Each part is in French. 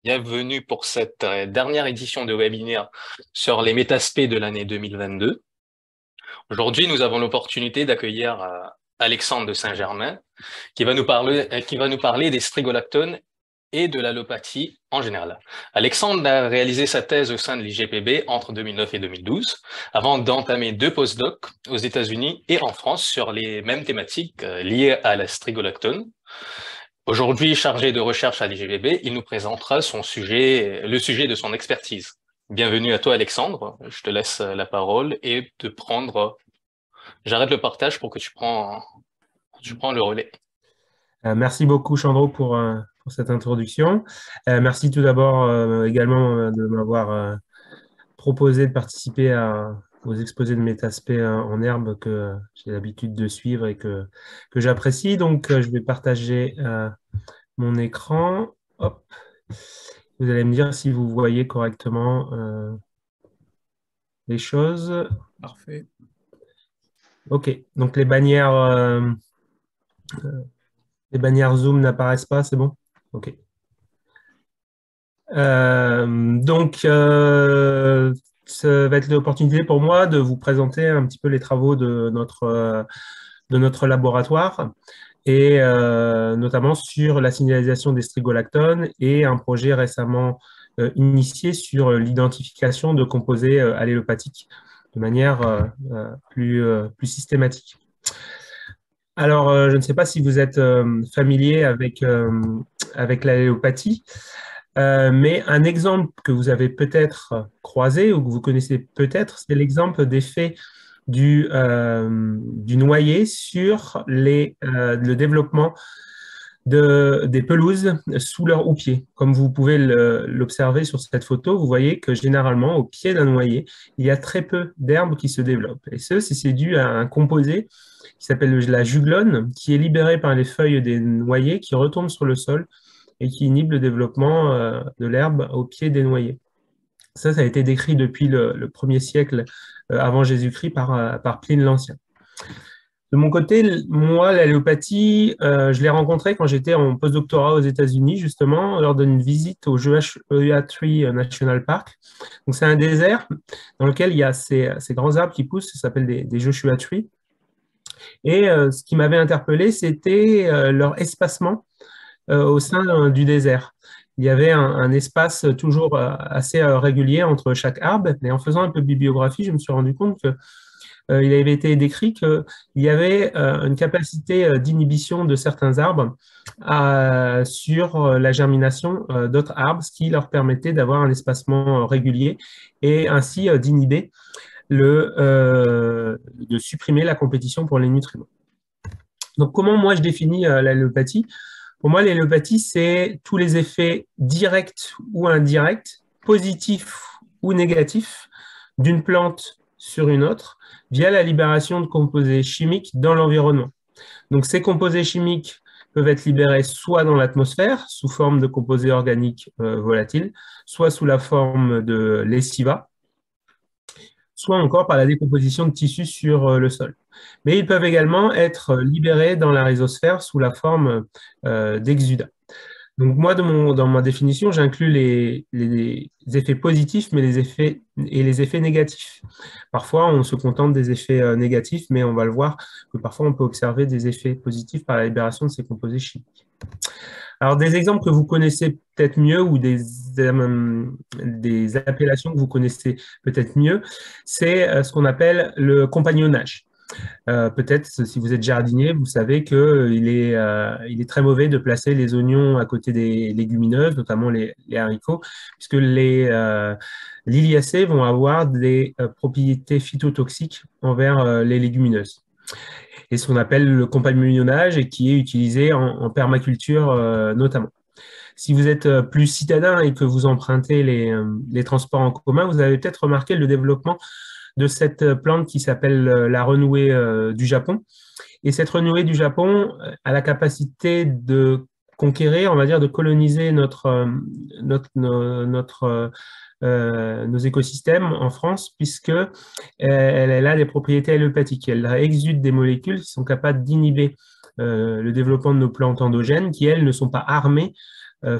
Bienvenue pour cette dernière édition de webinaire sur les métaspects de l'année 2022. Aujourd'hui, nous avons l'opportunité d'accueillir Alexandre de Saint-Germain qui va nous parler des strigolactones et de l'allopathie en général. Alexandre a réalisé sa thèse au sein de l'IGPB entre 2009 et 2012 avant d'entamer 2 postdocs aux États-Unis et en France sur les mêmes thématiques liées à la strigolactone. Aujourd'hui, chargé de recherche à l'IGPB, il nous présentera le sujet de son expertise. Bienvenue à toi, Alexandre. Je te laisse la parole et j'arrête le partage pour que tu prends le relais. Merci beaucoup, Chandro, pour cette introduction. Merci tout d'abord également de m'avoir proposé de participer aux exposés de métaspects en herbe que j'ai l'habitude de suivre et que j'apprécie. Donc, je vais partager mon écran. Hop. Vous allez me dire si vous voyez correctement les choses. Parfait. OK. Donc, les bannières Zoom n'apparaissent pas, c'est bon? OK. Ça va être l'opportunité pour moi de vous présenter un petit peu les travaux de notre laboratoire et notamment sur la signalisation des strigolactones et un projet récemment initié sur l'identification de composés allélopathiques de manière plus systématique. Alors, je ne sais pas si vous êtes familier avec l'allélopathie. Mais un exemple que vous avez peut-être croisé ou que vous connaissez peut-être, c'est l'exemple d'effet du noyer sur le développement des pelouses sous leur houppier. Comme vous pouvez l'observer sur cette photo, vous voyez que généralement, au pied d'un noyer, il y a très peu d'herbes qui se développent. Et c'est dû à un composé qui s'appelle la juglone, qui est libéré par les feuilles des noyers, qui retombent sur le sol et qui inhibe le développement de l'herbe au pied des noyers. Ça a été décrit depuis le 1er siècle avant Jésus-Christ par Pline l'Ancien. De mon côté, moi, l'allélopathie, je l'ai rencontrée quand j'étais en postdoctorat aux États-Unis, justement, lors d'une visite au Joshua Tree National Park. Donc, c'est un désert dans lequel il y a ces grands arbres qui poussent, ça s'appelle des Joshua Tree. Et ce qui m'avait interpellé, c'était leur espacement au sein du désert. Il y avait un espace toujours assez régulier entre chaque arbre. Et en faisant un peu de bibliographie, je me suis rendu compte qu'il avait été décrit qu'il y avait une capacité d'inhibition de certains arbres sur la germination d'autres arbres, ce qui leur permettait d'avoir un espacement régulier et ainsi d'inhiber de supprimer la compétition pour les nutriments. Donc, comment moi je définis l'allélopathie? Pour moi, l'allélopathie, c'est tous les effets directs ou indirects, positifs ou négatifs, d'une plante sur une autre via la libération de composés chimiques dans l'environnement. Donc, ces composés chimiques peuvent être libérés soit dans l'atmosphère, sous forme de composés organiques volatiles, soit sous la forme de lessiva, soit encore par la décomposition de tissus sur le sol. Mais ils peuvent également être libérés dans la rhizosphère sous la forme d'exudats. Donc moi, dans ma définition, j'inclus les effets positifs mais les effets négatifs. Parfois, on se contente des effets négatifs, mais on va le voir que parfois, on peut observer des effets positifs par la libération de ces composés chimiques. Alors, des exemples que vous connaissez peut-être mieux ou des appellations que vous connaissez peut-être mieux, c'est ce qu'on appelle le compagnonnage. Peut-être, si vous êtes jardinier, vous savez qu'il est très mauvais de placer les oignons à côté des légumineuses, notamment les haricots, puisque les liliacées vont avoir des propriétés phytotoxiques envers les légumineuses. Et ce qu'on appelle le compagnonnage et qui est utilisé en permaculture notamment. Si vous êtes plus citadin et que vous empruntez les transports en commun, vous avez peut-être remarqué le développement de cette plante qui s'appelle la renouée du Japon. Et cette renouée du Japon a la capacité de conquérir, on va dire, de coloniser nos écosystèmes en France, puisque elle a des propriétés allélopathiques. Elle exude des molécules qui sont capables d'inhiber le développement de nos plantes endogènes, qui, elles, ne sont pas armées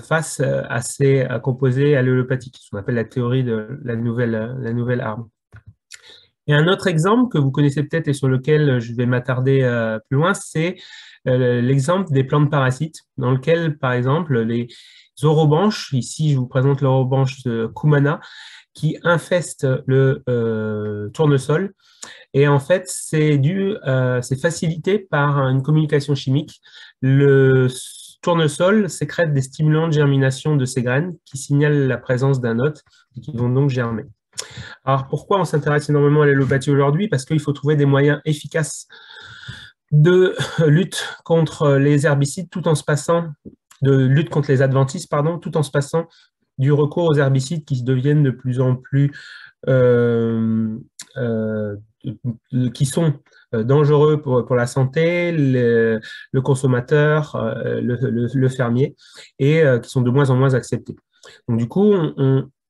face à ces composés alléolopathiques, ce qu'on appelle la théorie de la nouvelle arme. Et un autre exemple que vous connaissez peut-être et sur lequel je vais m'attarder plus loin, c'est l'exemple des plantes parasites, dans lequel, par exemple, les orobanches, ici je vous présente l'orobanche Kumana, qui infeste le tournesol. Et en fait, c'est facilité par une communication chimique. Le tournesol sécrète des stimulants de germination de ses graines qui signalent la présence d'un hôte et qui vont donc germer. Alors, pourquoi on s'intéresse énormément à l'allopathie aujourd'hui? Parce qu'il faut trouver des moyens efficaces de lutte contre les herbicides tout en se passant, de lutte contre les adventices, pardon, tout en se passant du recours aux herbicides qui deviennent de plus en plus qui sont dangereux pour la santé, le consommateur, le fermier, et qui sont de moins en moins acceptés. Donc du coup,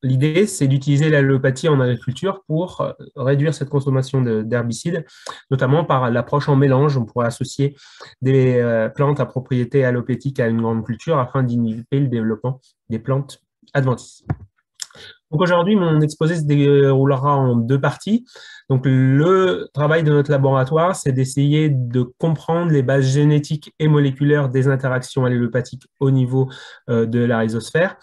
l'idée, c'est d'utiliser l'allopathie en agriculture pour réduire cette consommation d'herbicides, notamment par l'approche en mélange. On pourrait associer des plantes à propriété allopathique à une grande culture afin d'inhiber le développement des plantes adventices. Donc aujourd'hui, mon exposé se déroulera en deux parties. Donc le travail de notre laboratoire, c'est d'essayer de comprendre les bases génétiques et moléculaires des interactions allélopathiques au niveau de la rhizosphère,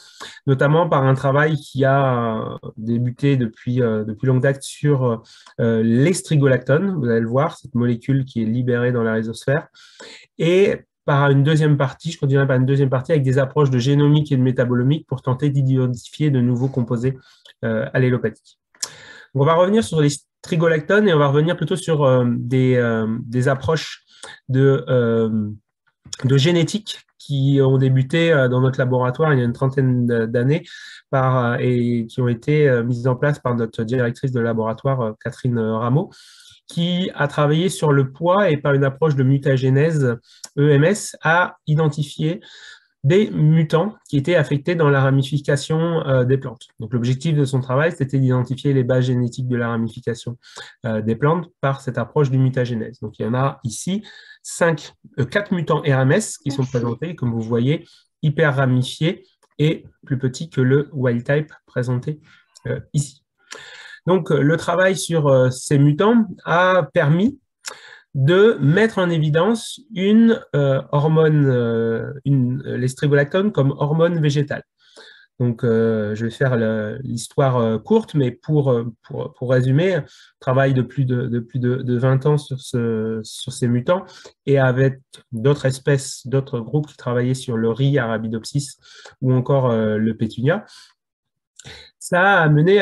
notamment par un travail qui a débuté depuis longue date sur les strigolactones. Vous allez le voir, cette molécule qui est libérée dans la rhizosphère. Et par une deuxième partie, je continuerai par une deuxième partie avec des approches de génomique et de métabolomique pour tenter d'identifier de nouveaux composés allélopathiques. On va revenir sur les strigolactones et on va revenir plutôt sur des approches de génétique qui ont débuté dans notre laboratoire il y a une trentaine d'années et qui ont été mises en place par notre directrice de laboratoire, Catherine Rameau, qui a travaillé sur le poids et par une approche de mutagénèse EMS a identifié des mutants qui étaient affectés dans la ramification des plantes. Donc l'objectif de son travail, c'était d'identifier les bases génétiques de la ramification des plantes par cette approche du mutagénèse. Donc il y en a ici 4 mutants RMS qui sont présentés, comme vous voyez, hyper ramifiés et plus petits que le wild type présenté ici. Donc, le travail sur ces mutants a permis de mettre en évidence une hormone, les strigolactones comme hormone végétale. Donc, je vais faire l'histoire courte, mais pour résumer, travail de plus de 20 ans sur ces mutants et avec d'autres espèces, d'autres groupes qui travaillaient sur le riz Arabidopsis ou encore le pétunia. Ça a mené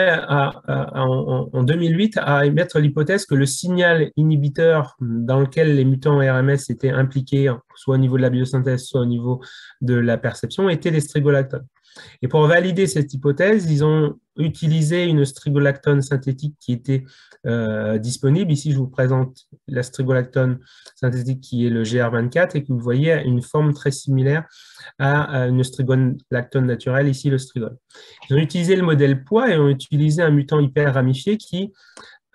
en 2008 à émettre l'hypothèse que le signal inhibiteur dans lequel les mutants RMS étaient impliqués, soit au niveau de la biosynthèse, soit au niveau de la perception, étaient les strigolactones. Et pour valider cette hypothèse, ils ont utilisé une strigolactone synthétique qui était disponible. Ici, je vous présente la strigolactone synthétique qui est le GR24 et que vous voyez a une forme très similaire à une strigolactone naturelle, ici le strigol. Ils ont utilisé le modèle poids et ont utilisé un mutant hyper ramifié qui,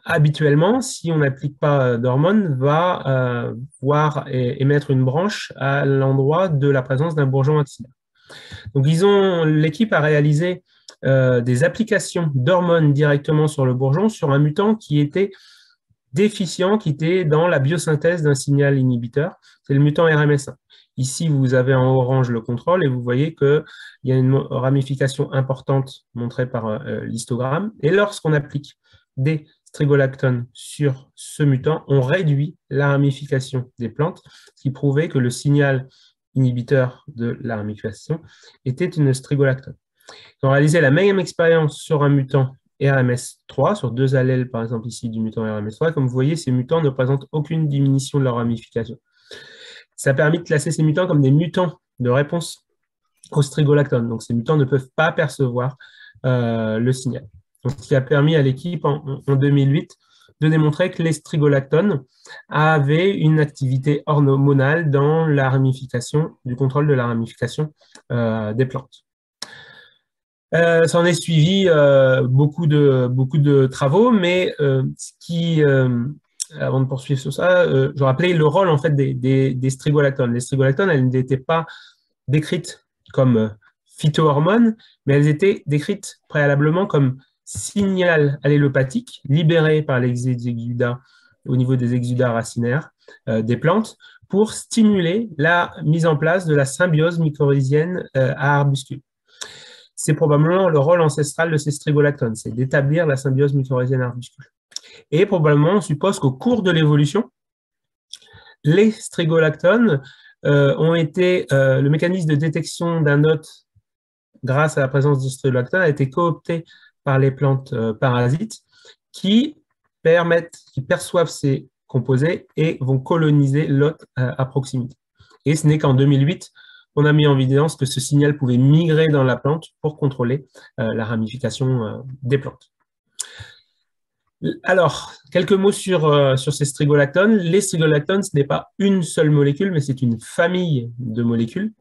habituellement, si on n'applique pas d'hormones, va voir et émettre une branche à l'endroit de la présence d'un bourgeon axillaire. Donc, l'équipe a réalisé des applications d'hormones directement sur le bourgeon, sur un mutant qui était déficient, qui était dans la biosynthèse d'un signal inhibiteur. C'est le mutant RMS1. Ici, vous avez en orange le contrôle et vous voyez qu'il y a une ramification importante montrée par l'histogramme. Et lorsqu'on applique des strigolactones sur ce mutant, on réduit la ramification des plantes, ce qui prouvait que le signal inhibiteur de la ramification était une strigolactone. Ils ont réalisé la même expérience sur un mutant RMS3, sur 2 allèles, par exemple, ici, du mutant RMS3. Comme vous voyez, ces mutants ne présentent aucune diminution de leur ramification. Ça a permis de classer ces mutants comme des mutants de réponse au strigolactone. Donc, ces mutants ne peuvent pas percevoir le signal. Donc, ce qui a permis à l'équipe, en 2008, de démontrer que les strigolactones avaient une activité hormonale dans la ramification, du contrôle de la ramification des plantes. Ça en est suivi beaucoup de travaux, mais avant de poursuivre sur ça, je rappelais le rôle en fait des strigolactones. Les strigolactones, elles n'étaient pas décrites comme phytohormones, mais elles étaient décrites préalablement comme signal allélopathique libéré par les exudats au niveau des exudats racinaires des plantes pour stimuler la mise en place de la symbiose mycorhizienne à arbuscules. C'est probablement le rôle ancestral de ces strigolactones, c'est d'établir la symbiose mycorhizienne à arbuscules. Et probablement, on suppose qu'au cours de l'évolution, les strigolactones le mécanisme de détection d'un hôte grâce à la présence de strigolactones a été coopté par les plantes parasites qui perçoivent ces composés et vont coloniser l'hôte à proximité. Et ce n'est qu'en 2008 qu'on a mis en évidence que ce signal pouvait migrer dans la plante pour contrôler la ramification des plantes. Alors, quelques mots sur ces strigolactones. Les strigolactones, ce n'est pas une seule molécule, mais c'est une famille de molécules.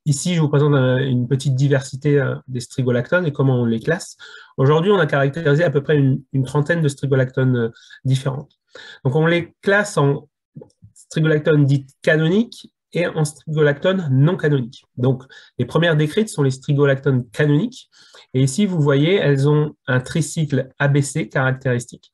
Ici, je vous présente une petite diversité des strigolactones et comment on les classe. Aujourd'hui, on a caractérisé à peu près une trentaine de strigolactones différentes. Donc, on les classe en strigolactones dites canoniques et en strigolactones non canoniques. Donc, les premières décrites sont les strigolactones canoniques. Et ici, vous voyez, elles ont un tricycle ABC caractéristique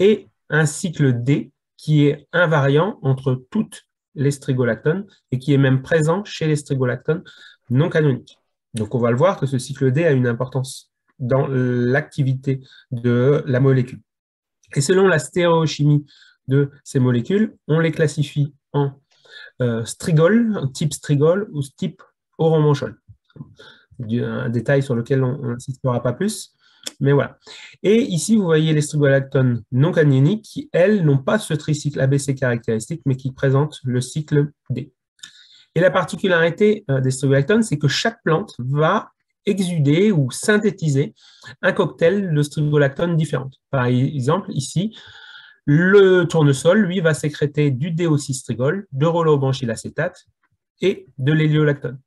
et un cycle D qui est invariant entre toutes les strigolactones et qui est même présent chez les strigolactones non canoniques. Donc, on va le voir que ce cycle D a une importance dans l'activité de la molécule. Et selon la stéréochimie de ces molécules, on les classifie en strigol, type strigol ou type oromanchol. Un détail sur lequel on n'insistera pas plus, mais voilà. Et ici, vous voyez les strigolactones non canoniques qui, elles, n'ont pas ce tricycle ABC caractéristique, mais qui présentent le cycle D. Et la particularité des strigolactones, c'est que chaque plante va exuder ou synthétiser un cocktail de strigolactones différentes. Par exemple, ici, le tournesol, lui, va sécréter du déoxystrigol, de rolobanchylacétate et de l'héliolactone.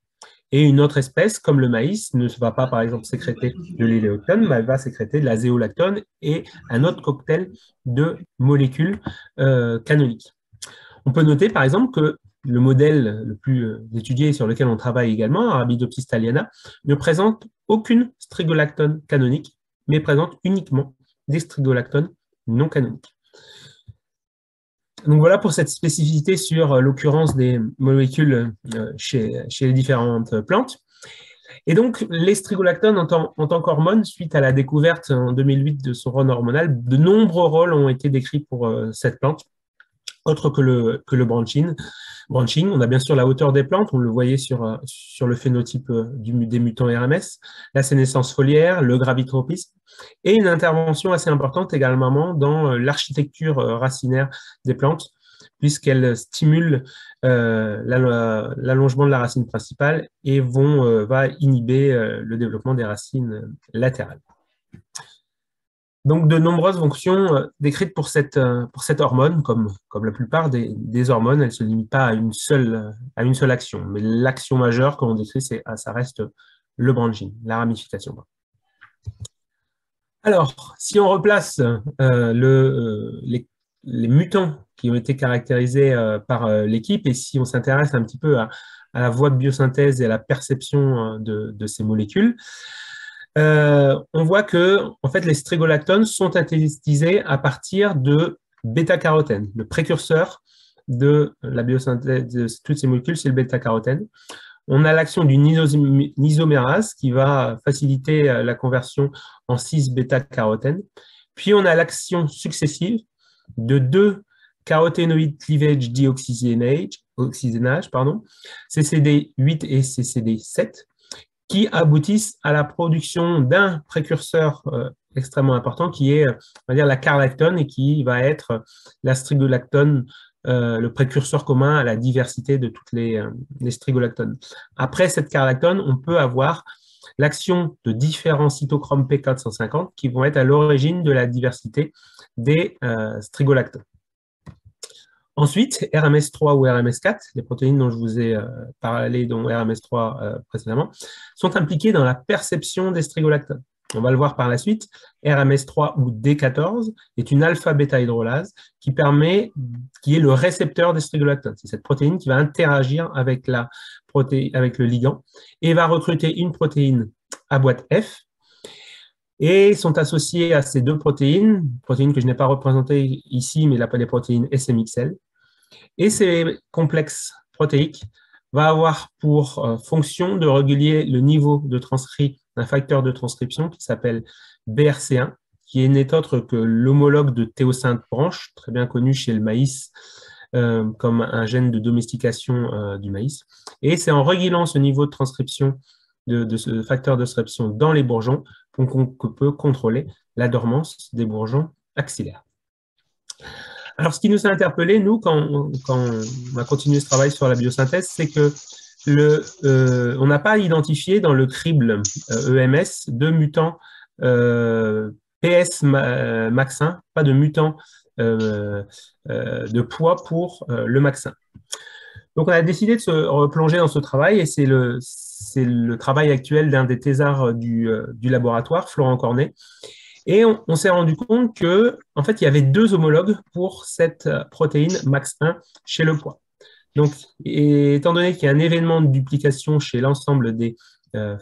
Et une autre espèce, comme le maïs, ne va pas, par exemple, sécréter de l'héliolactone, mais elle va sécréter de la zéolactone et un autre cocktail de molécules canoniques. On peut noter, par exemple, que le modèle le plus étudié sur lequel on travaille également, Arabidopsis thaliana, ne présente aucune strigolactone canonique, mais présente uniquement des strigolactones non canoniques. Donc voilà pour cette spécificité sur l'occurrence des molécules chez les différentes plantes. Et donc, les strigolactones en tant qu'hormones, suite à la découverte en 2008 de son rôle hormonal, de nombreux rôles ont été décrits pour cette plante, autre que le branching. On a bien sûr la hauteur des plantes, on le voyait sur le phénotype des mutants RMS, la sénescence foliaire, le gravitropisme, et une intervention assez importante également dans l'architecture racinaire des plantes, puisqu'elles stimulent l'allongement de la racine principale et va inhiber le développement des racines latérales. Donc, de nombreuses fonctions décrites pour cette hormone, comme la plupart des hormones, elles ne se limitent pas à une seule action. Mais l'action majeure, comme on décrit, ça reste le branching, la ramification. Alors, si on replace les mutants qui ont été caractérisés par l'équipe, et si on s'intéresse un petit peu à la voie de biosynthèse et à la perception de ces molécules, on voit que en fait, les strigolactones sont synthétisés à partir de bêta-carotène. Le précurseur de la biosynthèse de toutes ces molécules, c'est le bêta-carotène. On a l'action d'une isomérase qui va faciliter la conversion en 6-bêta-carotène. Puis on a l'action successive de 2 caroténoïdes cleavage dioxygénage, CCD8 et CCD7, qui aboutissent à la production d'un précurseur extrêmement important qui est, on va dire, la carlactone et qui va être la strigolactone, le précurseur commun à la diversité de toutes les strigolactones. Après cette carlactone, on peut avoir l'action de différents cytochromes P450 qui vont être à l'origine de la diversité des strigolactones. Ensuite, RMS3 ou RMS4, les protéines dont je vous ai parlé, dont RMS3 précédemment, sont impliquées dans la perception des strigolactones. on va le voir par la suite, RMS3 ou D14 est une alpha-bêta-hydrolase qui est le récepteur des strigolactones. C'est cette protéine qui va interagir avec le ligand et va recruter une protéine à boîte F, et sont associés à ces deux protéines que je n'ai pas représentées ici, mais les protéines SMXL. Et ces complexes protéiques vont avoir pour fonction de réguler le niveau de transcrit d'un facteur de transcription qui s'appelle BRC1, qui n'est autre que l'homologue de théocyinte branche, très bien connu chez le maïs, comme un gène de domestication du maïs. Et c'est en régulant ce niveau de transcription de ce facteur de transcription dans les bourgeons qu'on peut contrôler la dormance des bourgeons axillaires. Alors, ce qui nous a interpellé, nous, quand on a continué ce travail sur la biosynthèse, c'est que on n'a pas identifié dans le crible EMS de mutants PS MAX1, pas de mutants de poids pour le MAX1. Donc, on a décidé de se replonger dans ce travail, et c'est le travail actuel d'un des thésards du laboratoire, Florent Cornet. Et on s'est rendu compte que, en fait, il y avait deux homologues pour cette protéine MAX1 chez le pois. Donc, étant donné qu'il y a un événement de duplication chez l'ensemble des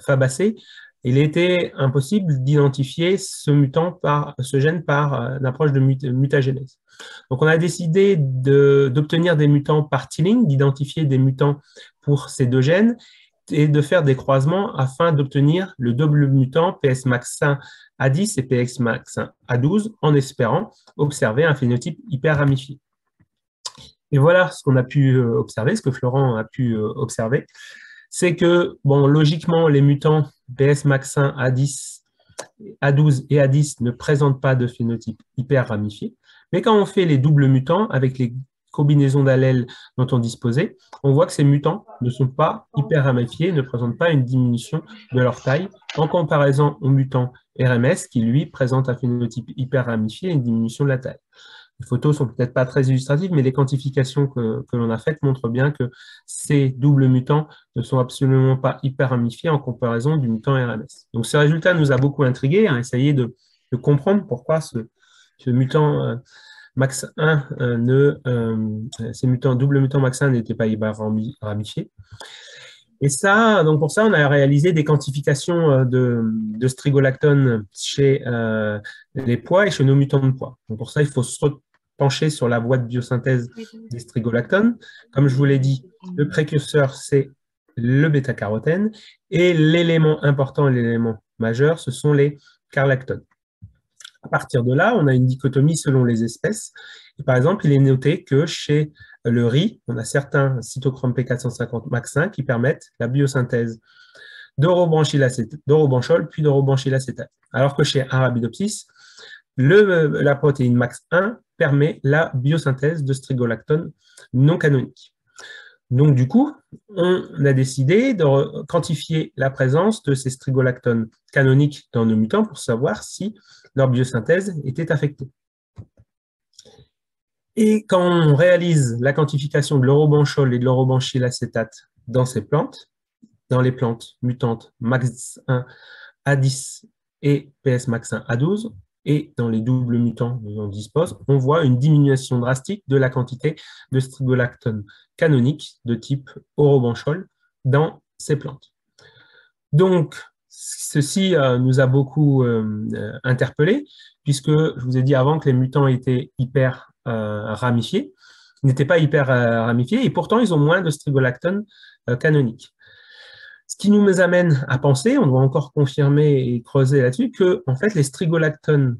fabacées, il était impossible d'identifier ce gène par une approche de mutagénèse. Donc, on a décidé d'obtenir des mutants par Tilling, d'identifier des mutants pour ces deux gènes et de faire des croisements afin d'obtenir le double mutant PSMAX1 A10 et PSMAX1 A12 en espérant observer un phénotype hyper ramifié. Et voilà ce qu'on a pu observer, ce que Florent a pu observer, c'est que, bon, logiquement, les mutants PSMAX1 A10, A12 et A10 ne présentent pas de phénotype hyper ramifié, mais quand on fait les doubles mutants avec les combinaisons d'allèles dont on disposait, on voit que ces mutants ne sont pas hyper ramifiés, ne présentent pas une diminution de leur taille en comparaison aux mutants RMS qui, lui, présentent un phénotype hyper ramifié et une diminution de la taille. Les photos sont peut-être pas très illustratives, mais les quantifications que l'on a faites montrent bien que ces doubles mutants ne sont absolument pas hyper ramifiés en comparaison du mutant RMS. Donc, ce résultat nous a beaucoup intrigués, à essayer de comprendre pourquoi ce mutant MAX1 ces double mutants MAX1 n'étaient pas hyper ramifiés. Et ça, donc pour ça, on a réalisé des quantifications de strigolactone chez les pois et chez nos mutants de pois. Donc pour ça, il faut se pencher sur la voie de biosynthèse des strigolactones. Comme je vous l'ai dit, le précurseur, c'est le bêta-carotène, et l'élément important, l'élément majeur, ce sont les carlactones. À partir de là, on a une dichotomie selon les espèces. Et par exemple, il est noté que chez le riz, on a certains cytochromes P450 MAX1 qui permettent la biosynthèse d'orobranchol puis d'orobranchylacétate. Alors que chez Arabidopsis, la protéine MAX1 permet la biosynthèse de strigolactone non canonique. Donc, du coup, on a décidé de quantifier la présence de ces strigolactones canoniques dans nos mutants pour savoir si leur biosynthèse était affectée. Et quand on réalise la quantification de l'orobranchol et de l'orobranchylacétate dans ces plantes, dans les plantes mutantes MAX1 A10 et PSMAX1 A12, et dans les doubles mutants dont on dispose, on voit une diminution drastique de la quantité de strigolactone canonique de type orobranchol dans ces plantes. Donc, ceci nous a beaucoup interpellés, puisque je vous ai dit avant que les mutants étaient hyper ramifiés, ils n'étaient pas hyper ramifiés, et pourtant ils ont moins de strigolactone canonique. Ce qui nous amène à penser, on doit encore confirmer et creuser là-dessus, que en fait, les strigolactones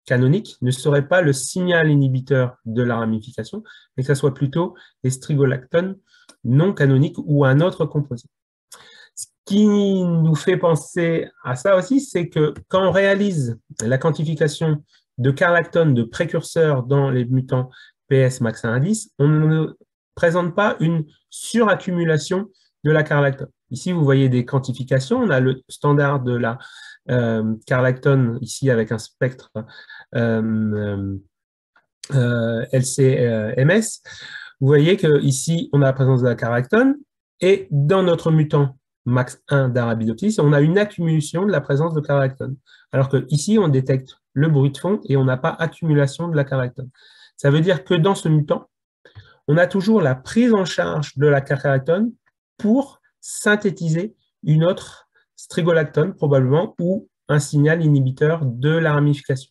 canoniques ne seraient pas le signal inhibiteur de la ramification, mais que ce soit plutôt les strigolactones non canoniques ou un autre composé. Ce qui nous fait penser à ça aussi, c'est que quand on réalise la quantification de carlactone de précurseurs dans les mutants PS MAX1 A10, on ne présente pas une suraccumulation de la carlactone. Ici, vous voyez des quantifications. On a le standard de la carlactone, ici avec un spectre LC-MS. Vous voyez qu'ici, on a la présence de la carlactone. Et dans notre mutant max 1 d'Arabidopsis, on a une accumulation de la présence de caractone. Alors qu'ici, on détecte le bruit de fond et on n'a pas accumulation de la caractone. Ça veut dire que dans ce mutant, on a toujours la prise en charge de la caractone pour synthétiser une autre strigolactone, probablement, ou un signal inhibiteur de la ramification.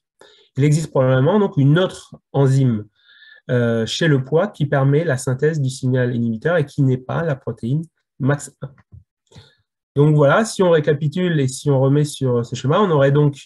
Il existe probablement donc une autre enzyme chez le pois qui permet la synthèse du signal inhibiteur et qui n'est pas la protéine MAX1. Donc voilà, si on récapitule et si on remet sur ce schéma, on aurait donc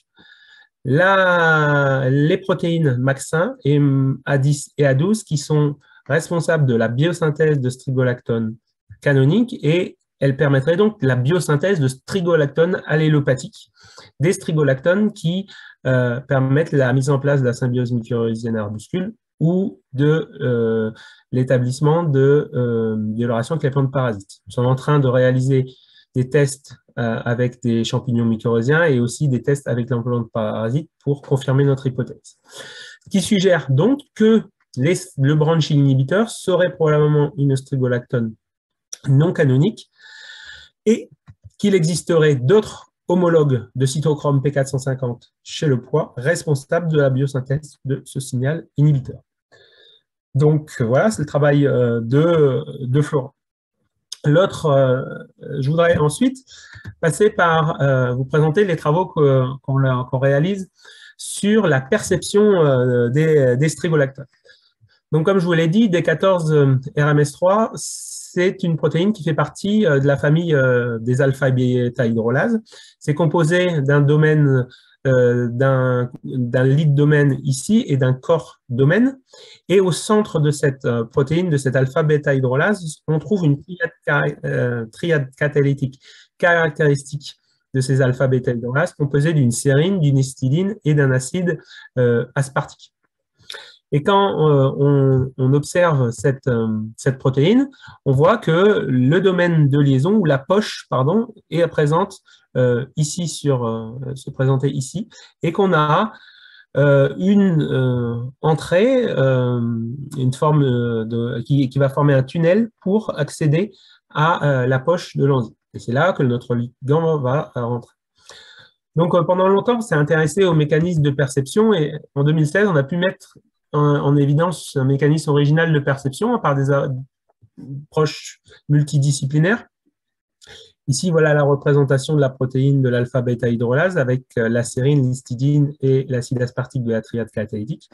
les protéines MAX1 et A10 et A12 qui sont responsables de la biosynthèse de strigolactone canonique et elles permettraient donc la biosynthèse de strigolactone allélopathique, des strigolactones qui permettent la mise en place de la symbiose mycorhizienne arbuscule ou de l'établissement de relations avec les plantes parasites. Nous sommes en train de réaliser des tests avec des champignons mycorhiziens et aussi des tests avec les plantes parasites pour confirmer notre hypothèse. Ce qui suggère donc que le branching inhibiteur serait probablement une strigolactone non canonique et qu'il existerait d'autres homologues de cytochrome P450 chez le pois responsables de la biosynthèse de ce signal inhibiteur. Donc voilà, c'est le travail de Florent. Je voudrais ensuite passer par vous présenter les travaux qu'on réalise sur la perception des strigolactones. Donc, comme je vous l'ai dit, D14 RMS3, c'est une protéine qui fait partie de la famille des alpha-bêta-hydrolases. C'est composé d'un domaine, d'un lead domaine ici et d'un core domaine. Et au centre de cette protéine, de cette alpha-bêta-hydrolase, on trouve une triade catalytique caractéristique de ces alpha-bêta-hydrolases composée d'une sérine, d'une histidine et d'un acide aspartique. Et quand on observe cette protéine, on voit que le domaine de liaison, ou la poche, pardon, est présente ici se présenter ici, et qu'on a une entrée, une forme qui va former un tunnel pour accéder à la poche de l'enzyme. Et c'est là que notre ligand va rentrer. Donc, pendant longtemps, on s'est intéressé aux mécanismes de perception, et en 2016, on a pu mettre en évidence un mécanisme original de perception par des approches multidisciplinaires. Ici, voilà la représentation de la protéine de l'alpha-bêta-hydrolase avec la sérine, l'histidine et l'acide aspartique de la triade catalytique.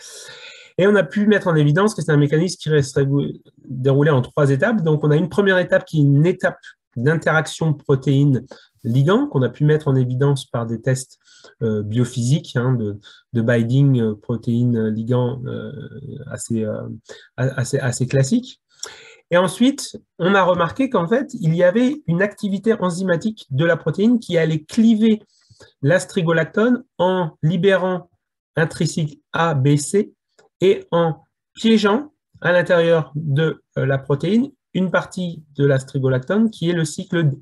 Et on a pu mettre en évidence que c'est un mécanisme qui serait déroulé en 3 étapes. Donc, on a une première étape qui est une étape d'interaction protéine-ligand qu'on a pu mettre en évidence par des tests biophysiques de binding protéine-ligand assez classiques. Et ensuite, on a remarqué qu'en fait, il y avait une activité enzymatique de la protéine qui allait cliver la strigolactone en libérant un tricycle A, B, C et en piégeant à l'intérieur de la protéine une partie de la strigolactone qui est le cycle D.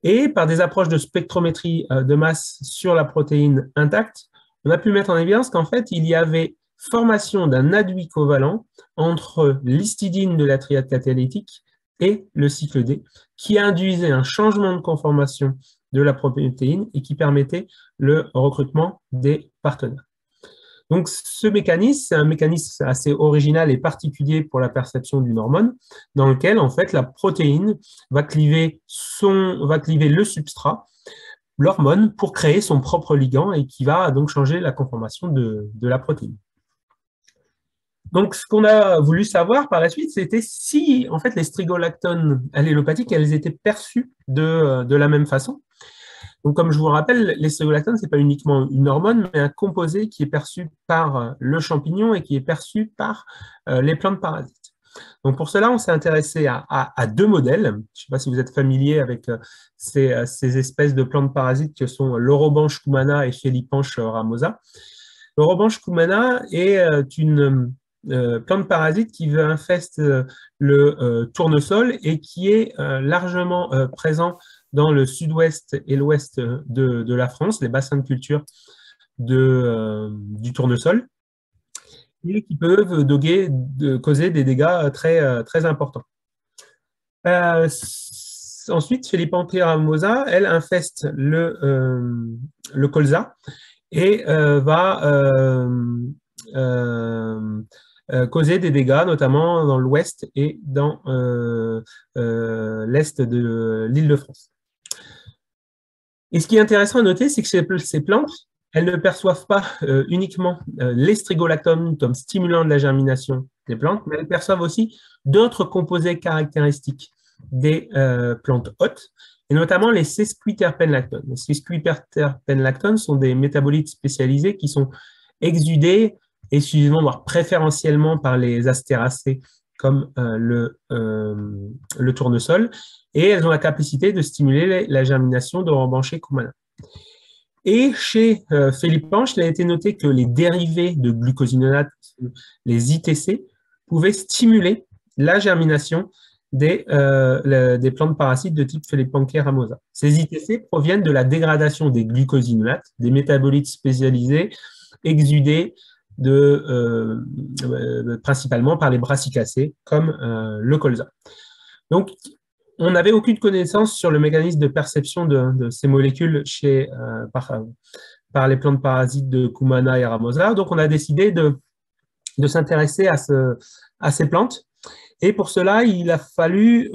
Et par des approches de spectrométrie de masse sur la protéine intacte, on a pu mettre en évidence qu'en fait, il y avait formation d'un adduit covalent entre l'histidine de la triade catalytique et le cycle D, qui induisait un changement de conformation de la protéine et qui permettait le recrutement des partenaires. Donc, ce mécanisme, c'est un mécanisme assez original et particulier pour la perception d'une hormone, dans lequel, en fait, la protéine va cliver le substrat, l'hormone, pour créer son propre ligand et qui va donc changer la conformation de la protéine. Donc, ce qu'on a voulu savoir par la suite, c'était si, en fait, les strigolactones allélopathiques, elles étaient perçues de la même façon. Donc, comme je vous rappelle, les strigolactones, ce n'est pas uniquement une hormone, mais un composé qui est perçu par le champignon et qui est perçu par les plantes parasites. Donc, pour cela, on s'est intéressé à 2 modèles. Je ne sais pas si vous êtes familier avec ces espèces de plantes parasites que sont l'Orobanche cumana et Felipanche ramosa. L'Orobanche cumana est une plante parasite qui infeste le tournesol et qui est largement présent dans le sud-ouest et l'ouest de la France, les bassins de culture du tournesol, et qui peuvent causer des dégâts très importants. ensuite, Felipanke ramosa, elle infeste le colza et va causer des dégâts, notamment dans l'ouest et dans l'est de l'Île-de-France. Et ce qui est intéressant à noter, c'est que ces plantes, elles ne perçoivent pas uniquement les strigolactones comme stimulant de la germination des plantes, mais elles perçoivent aussi d'autres composés caractéristiques des plantes hôtes, et notamment les sesquiterpenlactones. Les sesquiterpenlactones sont des métabolites spécialisés qui sont exudés exclusivement, voire préférentiellement par les astéracées comme le tournesol, et elles ont la capacité de stimuler la germination d'Orobanche cumana. Et chez Felipanche, il a été noté que les dérivés de glucosinolates, les ITC, pouvaient stimuler la germination des plantes parasites de type Felipanke ramosa. Ces ITC proviennent de la dégradation des glucosinolates, des métabolites spécialisés exudés principalement par les brassicacées, comme le colza. Donc, on n'avait aucune connaissance sur le mécanisme de perception de ces molécules par les plantes parasites de Cumana et Ramosa. Donc, on a décidé de s'intéresser à ces plantes. Et pour cela, il a fallu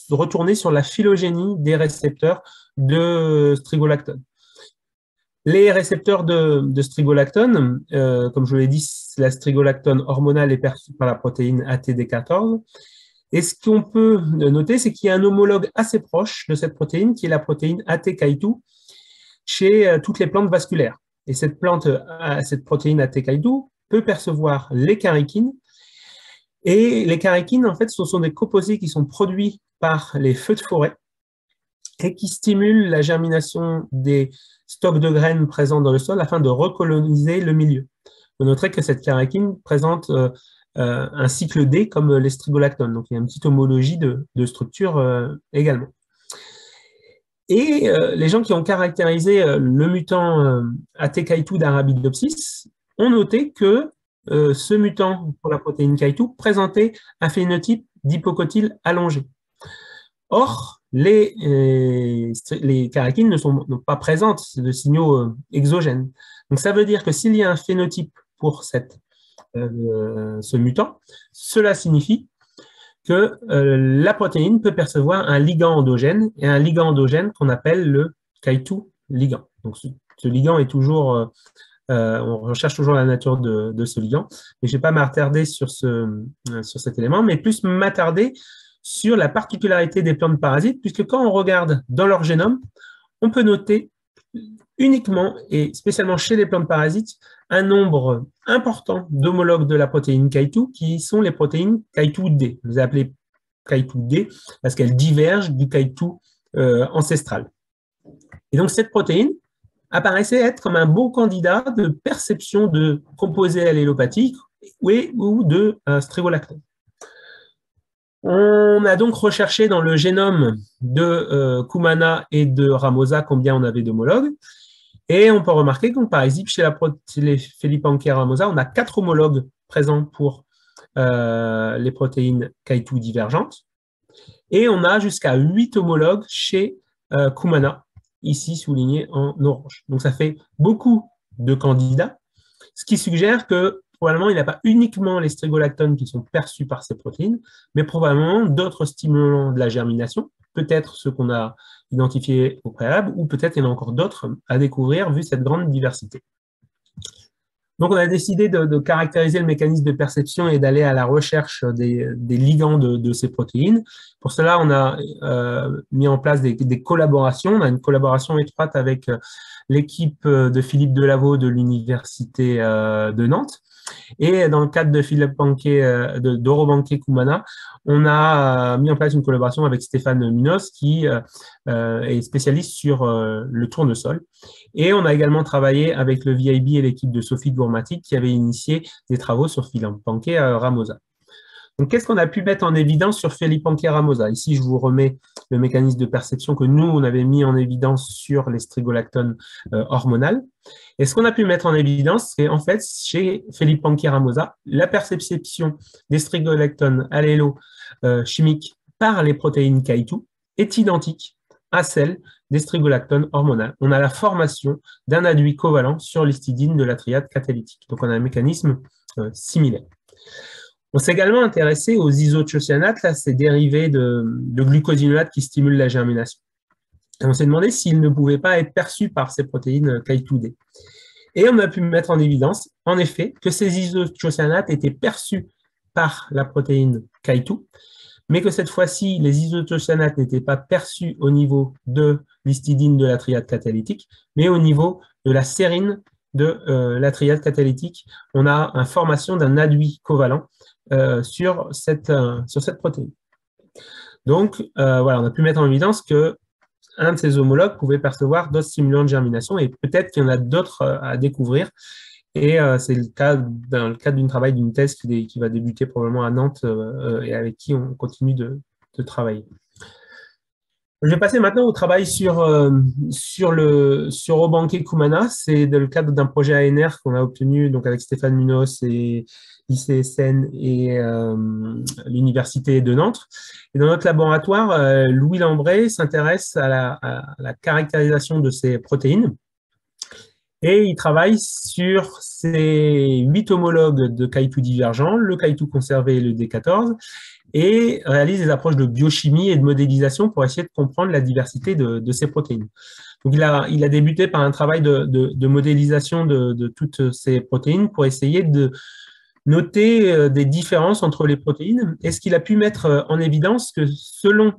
retourner sur la phylogénie des récepteurs de strigolactone. Les récepteurs de strigolactone, comme je l'ai dit, la strigolactone hormonale est perçue par la protéine ATD14. Et ce qu'on peut noter, c'est qu'il y a un homologue assez proche de cette protéine, qui est la protéine ATK2 chez toutes les plantes vasculaires. Et cette protéine ATK2 peut percevoir les carichines. Et les carichines, en fait, ce sont des composés qui sont produits par les feux de forêt et qui stimulent la germination des stocks de graines présents dans le sol afin de recoloniser le milieu. Vous noterez que cette carichine présente un cycle D comme les strigolactones. Donc, il y a une petite homologie de structure également. Et les gens qui ont caractérisé le mutant ATK2 d'Arabidopsis ont noté que ce mutant pour la protéine K2 présentait un phénotype d'hypocotyle allongé. Or, les carichines ne sont pas présentes de signaux exogènes. Donc, ça veut dire que s'il y a un phénotype pour ce mutant, cela signifie que la protéine peut percevoir un ligand endogène, et un ligand endogène qu'on appelle le K2 ligand. Donc, ce ligand est toujours, on recherche toujours la nature de ce ligand, mais je ne vais pas m'attarder sur cet élément, mais plus m'attarder sur la particularité des plantes parasites, puisque quand on regarde dans leur génome, on peut noter uniquement et spécialement chez les plantes parasites un nombre important d'homologues de la protéine K2 qui sont les protéines K2D. Je les ai appelées K2D parce qu'elles divergent du K2 ancestral. Et donc cette protéine apparaissait être comme un bon candidat de perception de composés allélopathiques ou de strigolactone. On a donc recherché dans le génome de Cumana et de Ramosa combien on avait d'homologues. Et on peut remarquer que, par exemple, chez les Felipanke ramosa, on a 4 homologues présents pour les protéines K2 divergentes. Et on a jusqu'à 8 homologues chez Cumana, ici souligné en orange. Donc, ça fait beaucoup de candidats, ce qui suggère que probablement, il n'y a pas uniquement les strigolactones qui sont perçus par ces protéines, mais probablement d'autres stimulants de la germination, peut-être ceux qu'on a identifiés au préalable, ou peut-être il y en a encore d'autres à découvrir vu cette grande diversité. Donc, on a décidé de caractériser le mécanisme de perception et d'aller à la recherche des ligands de ces protéines. Pour cela, on a mis en place des collaborations. On a une collaboration étroite avec l'équipe de Philippe Delaveau de l'Université de Nantes. Et dans le cadre d'Orobanche Cumana, on a mis en place une collaboration avec Stéphane Munoz qui est spécialiste sur le tournesol. Et on a également travaillé avec le VIB et l'équipe de Sophie Gourmatic qui avait initié des travaux sur Felipanke ramosa. Donc, qu'est-ce qu'on a pu mettre en évidence sur Felipanke ramosa? Ici, je vous remets le mécanisme de perception que nous, on avait mis en évidence sur les strigolactones hormonales. Et ce qu'on a pu mettre en évidence, c'est en fait, chez Felipanke ramosa, la perception des strigolactones allélo chimiques par les protéines K2 est identique à celle des strigolactones hormonales. On a la formation d'un aduit covalent sur l'histidine de la triade catalytique. Donc, on a un mécanisme similaire. On s'est également intéressé aux isothiocyanates, là, ces dérivés de glucosinolates qui stimulent la germination. Et on s'est demandé s'ils ne pouvaient pas être perçus par ces protéines Ki2D. Et on a pu mettre en évidence, en effet, que ces isothiocyanates étaient perçus par la protéine Ki2, mais que cette fois-ci, les isothiocyanates n'étaient pas perçus au niveau de l'histidine de la triade catalytique, mais au niveau de la sérine de la triade catalytique. On a une formation d'un aduit covalent sur cette protéine. Donc, voilà, on a pu mettre en évidence que un de ces homologues pouvait percevoir d'autres stimulants de germination et peut-être qu'il y en a d'autres à découvrir. Et c'est le cas dans le cadre d'une travail d'une thèse qui va débuter probablement à Nantes et avec qui on continue de travailler. Je vais passer maintenant au travail sur Obanke Kumana. C'est dans le cadre d'un projet ANR qu'on a obtenu donc avec Stéphane Munoz et l'ICSN et l'Université de Nantes. Et dans notre laboratoire, Louis Lambray s'intéresse à la caractérisation de ces protéines. Et il travaille sur ces 8 homologues de Ki2 divergents, le Ki2 conservé et le D14, et réalise des approches de biochimie et de modélisation pour essayer de comprendre la diversité de ces protéines. Donc, il a débuté par un travail de modélisation de toutes ces protéines pour essayer de noter des différences entre les protéines. Et ce qu'il a pu mettre en évidence que selon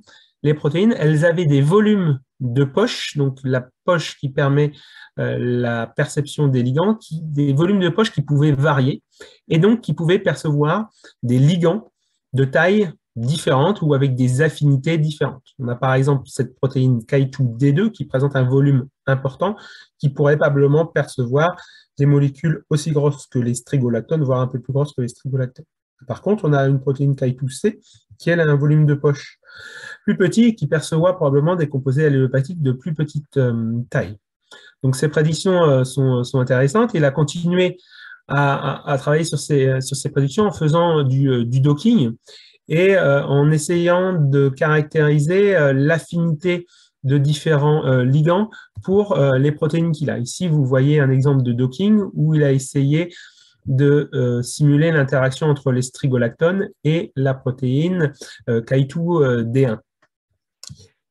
les protéines, elles avaient des volumes de poche, donc la poche qui permet la perception des ligands, des volumes de poche qui pouvaient varier et donc qui pouvaient percevoir des ligands de taille différente ou avec des affinités différentes. On a par exemple cette protéine Ki2D2 qui présente un volume important qui pourrait probablement percevoir des molécules aussi grosses que les strigolactones, voire un peu plus grosses que les strigolactones. Par contre, on a une protéine Ki2C qui, elle, a un volume de poche plus petit et qui perçoit probablement des composés allélopathiques de plus petite taille. Donc, ces prédictions sont intéressantes. Il a continué à travailler sur ces prédictions en faisant du docking et en essayant de caractériser l'affinité de différents ligands pour les protéines qu'il a. Ici, vous voyez un exemple de docking où il a essayé de simuler l'interaction entre les strigolactones et la protéine Ki2D1.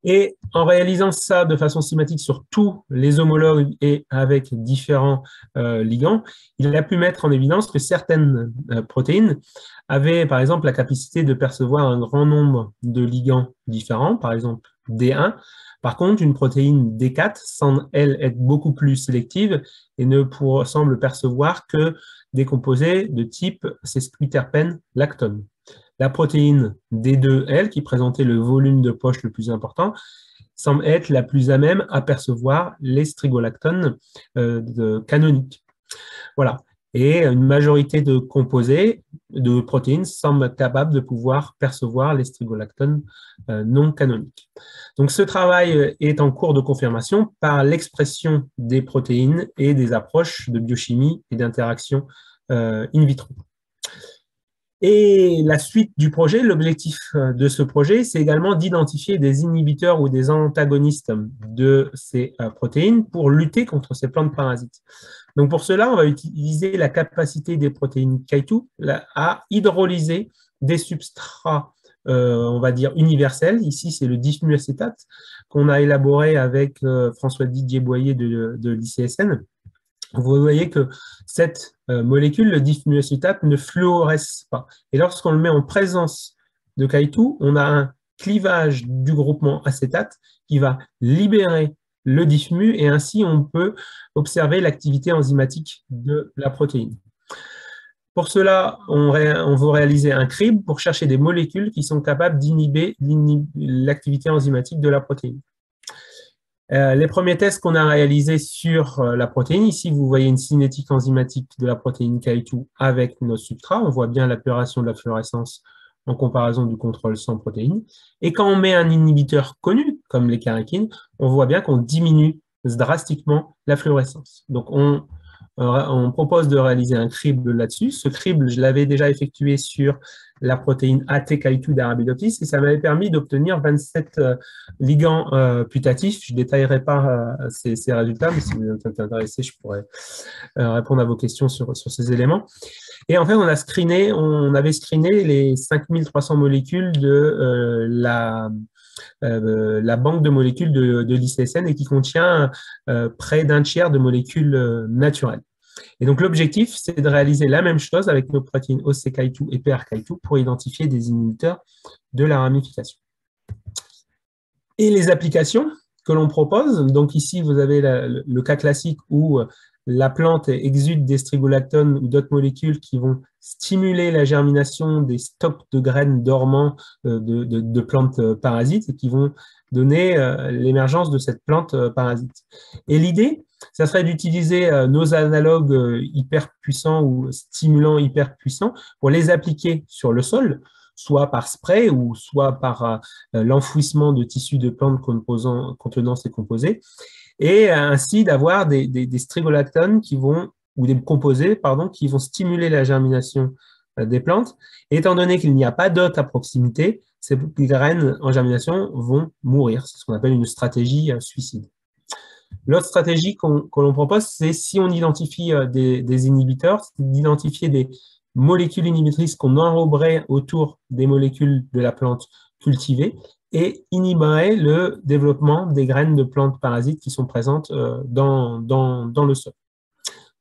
Et en réalisant ça de façon systématique sur tous les homologues et avec différents ligands, il a pu mettre en évidence que certaines protéines avaient, par exemple, la capacité de percevoir un grand nombre de ligands différents, par exemple D1. Par contre, une protéine D4 semble, elle, être beaucoup plus sélective et ne semble percevoir que des composés de type sesquiterpène lactone. La protéine D2L, qui présentait le volume de poche le plus important, semble être la plus à même à percevoir les strigolactones canoniques. Voilà. Et une majorité de composés, de protéines, semblent capables de pouvoir percevoir les strigolactones non canoniques. Donc, ce travail est en cours de confirmation par l'expression des protéines et des approches de biochimie et d'interaction in vitro. Et la suite du projet, l'objectif de ce projet, c'est également d'identifier des inhibiteurs ou des antagonistes de ces protéines pour lutter contre ces plantes parasites. Donc pour cela, on va utiliser la capacité des protéines Ki2 à hydrolyser des substrats, on va dire, universels. Ici, c'est le difmuacétate qu'on a élaboré avec François-Didier Boyer de l'ICSN. Vous voyez que cette molécule, le difmuacétate, ne fluoresce pas. Et lorsqu'on le met en présence de Ki2, on a un clivage du groupement acétate qui va libérer le difmu et ainsi on peut observer l'activité enzymatique de la protéine. Pour cela, on va réaliser un crible pour chercher des molécules qui sont capables d'inhiber l'activité enzymatique de la protéine. Les premiers tests qu'on a réalisés sur la protéine, ici vous voyez une cinétique enzymatique de la protéine Ki2 avec nos substrats, on voit bien l'altération de la fluorescence en comparaison du contrôle sans protéine. Et quand on met un inhibiteur connu, comme les charétines, on voit bien qu'on diminue drastiquement la fluorescence. Donc on on propose de réaliser un crible là-dessus. Ce crible, je l'avais déjà effectué sur la protéine ATK2 d'Arabidopsis et ça m'avait permis d'obtenir 27 ligands putatifs. Je ne détaillerai pas ces résultats, mais si vous êtes intéressé, je pourrais répondre à vos questions sur ces éléments. Et en fait, on avait screené les 5300 molécules de la banque de molécules de l'ICSN et qui contient près d'un tiers de molécules naturelles. Et donc, l'objectif, c'est de réaliser la même chose avec nos protéines OCK2 et PRK2 pour identifier des inhibiteurs de la ramification. Et les applications que l'on propose, donc ici, vous avez le cas classique où la plante exude des strigolactones ou d'autres molécules qui vont stimuler la germination des stocks de graines dormants de plantes parasites et qui vont donner l'émergence de cette plante parasite. Et l'idée, ça serait d'utiliser nos analogues hyper puissants ou stimulants hyper puissants pour les appliquer sur le sol, soit par spray ou soit par l'enfouissement de tissus de plantes contenant ces composés, et ainsi d'avoir des strigolactones ou des composés, pardon, qui vont stimuler la germination des plantes. Et étant donné qu'il n'y a pas d'hôte à proximité, ces graines en germination vont mourir. C'est ce qu'on appelle une stratégie suicide. L'autre stratégie que l'on propose, c'est si on identifie des inhibiteurs, c'est d'identifier des molécules inhibitrices qu'on enroberait autour des molécules de la plante cultivée et inhiberait le développement des graines de plantes parasites qui sont présentes dans le sol.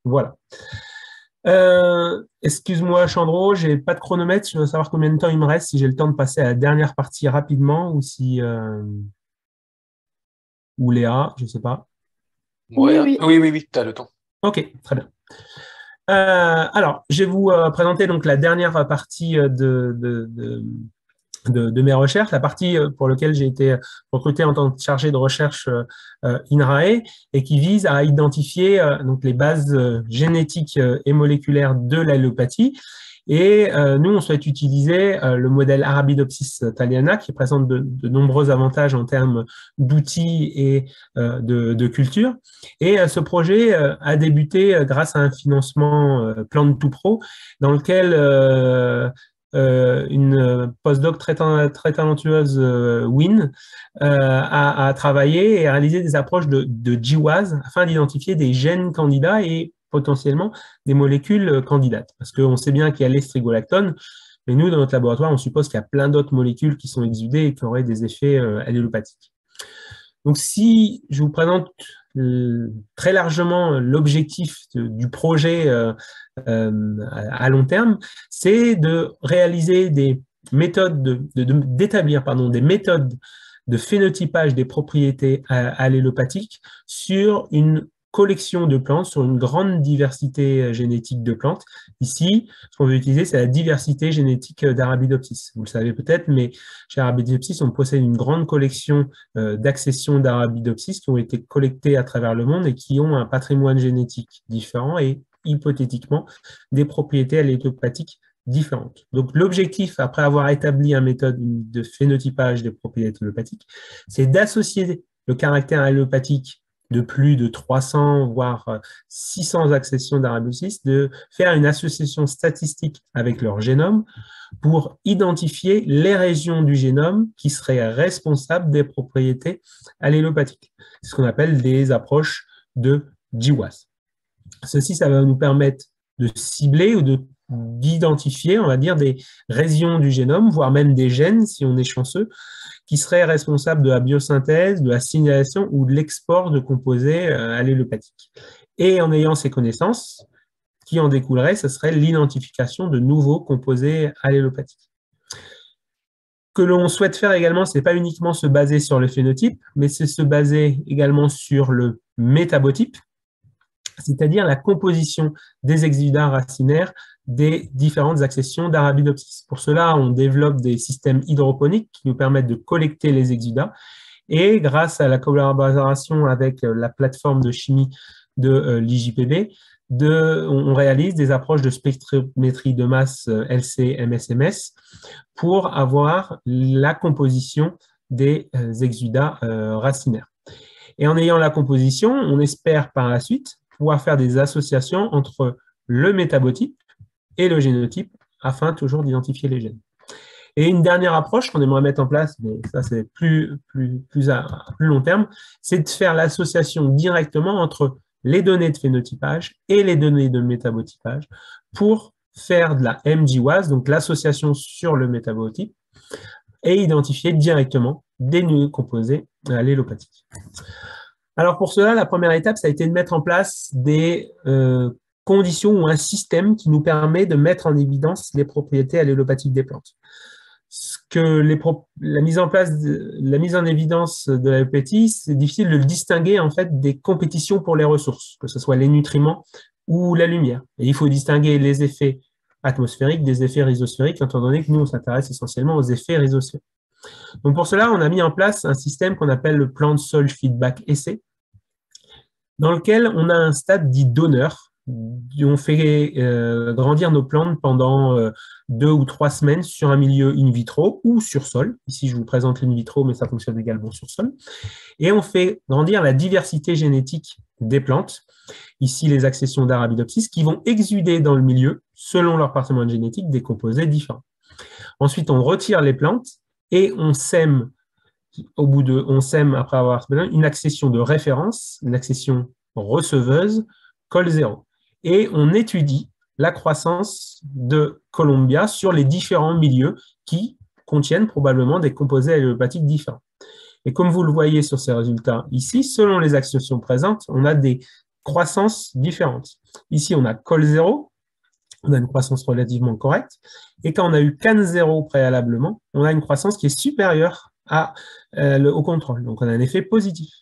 Voilà. Excuse-moi, Chandro, je n'ai pas de chronomètre. Je veux savoir combien de temps il me reste, si j'ai le temps de passer à la dernière partie rapidement ou si... ou Léa, je ne sais pas. Ouais, oui, tu as le temps. Ok, très bien. Alors, je vais vous présenter donc la dernière partie de mes recherches, la partie pour laquelle j'ai été recruté en tant que chargé de recherche INRAE et qui vise à identifier donc les bases génétiques et moléculaires de l'allopathie. Et nous, on souhaite utiliser le modèle Arabidopsis thaliana qui présente de nombreux avantages en termes d'outils et de culture. Et ce projet a débuté grâce à un financement Plant2Pro dans lequel une postdoc très talentueuse, Win, a travaillé et a réalisé des approches de GWAS afin d'identifier des gènes candidats et potentiellement des molécules candidates. Parce qu'on sait bien qu'il y a les strigolactones, mais nous, dans notre laboratoire, on suppose qu'il y a plein d'autres molécules qui sont exudées et qui auraient des effets allélopathiques. Donc, si je vous présente très largement l'objectif du projet à long terme, c'est de réaliser des méthodes, d'établir des méthodes de phénotypage des propriétés allélopathiques sur une collection de plantes, sur une grande diversité génétique de plantes. Ici, ce qu'on veut utiliser, c'est la diversité génétique d'Arabidopsis. Vous le savez peut-être, mais chez Arabidopsis, on possède une grande collection d'accessions d'Arabidopsis qui ont été collectées à travers le monde et qui ont un patrimoine génétique différent et hypothétiquement des propriétés allélopathiques différentes. Donc, l'objectif, après avoir établi une méthode de phénotypage des propriétés allélopathiques, c'est d'associer le caractère allélopathique de plus de 300, voire 600 accessions d'Arabidopsis, de faire une association statistique avec leur génome pour identifier les régions du génome qui seraient responsables des propriétés allélopathiques. C'est ce qu'on appelle des approches de GWAS. Ceci, ça va nous permettre de cibler ou d'identifier, on va dire, des régions du génome, voire même des gènes, si on est chanceux, qui seraient responsables de la biosynthèse, de la signalation ou de l'export de composés allélopathiques. Et en ayant ces connaissances, qui en découlerait, ce serait l'identification de nouveaux composés allélopathiques. Ce que l'on souhaite faire également, ce n'est pas uniquement se baser sur le phénotype, mais c'est se baser également sur le métabotype, c'est-à-dire la composition des exudats racinaires des différentes accessions d'Arabidopsis. Pour cela, on développe des systèmes hydroponiques qui nous permettent de collecter les exudats et grâce à la collaboration avec la plateforme de chimie de l'IJPB, on réalise des approches de spectrométrie de masse LC-MSMS pour avoir la composition des exudats racinaires. Et en ayant la composition, on espère par la suite pouvoir faire des associations entre le métabotype et le génotype afin toujours d'identifier les gènes. Et une dernière approche qu'on aimerait mettre en place, mais ça c'est plus à plus long terme, c'est de faire l'association directement entre les données de phénotypage et les données de métabotypage pour faire de la MGWAS, donc l'association sur le métabotype, et identifier directement des nœuds composés allélopathiques. Alors pour cela, la première étape, ça a été de mettre en place des conditions ou un système qui nous permet de mettre en évidence les propriétés allélopathiques des plantes. La mise en évidence de l'allopathie, c'est difficile de le distinguer en fait des compétitions pour les ressources, que ce soit les nutriments ou la lumière. Et il faut distinguer les effets atmosphériques des effets rhizosphériques, étant donné que nous, on s'intéresse essentiellement aux effets rhizosphériques. Donc pour cela, on a mis en place un système qu'on appelle le Plant Soil Feedback Essay, dans lequel on a un stade dit donneur. On fait grandir nos plantes pendant 2 ou 3 semaines sur un milieu in vitro ou sur sol. Ici, je vous présente l'in vitro, mais ça fonctionne également sur sol. Et on fait grandir la diversité génétique des plantes, ici les accessions d'Arabidopsis, qui vont exuder dans le milieu, selon leur patrimoine génétique, des composés différents. Ensuite, on retire les plantes et on sème, après avoir une accession de référence, une accession receveuse, col 0. Et on étudie la croissance de Columbia sur les différents milieux qui contiennent probablement des composés allélopathiques différents. Et comme vous le voyez sur ces résultats ici, selon les accessions présentes, on a des croissances différentes. Ici, on a col 0, on a une croissance relativement correcte. Et quand on a eu CAN 0 préalablement, on a une croissance qui est supérieure au contrôle. Donc, on a un effet positif.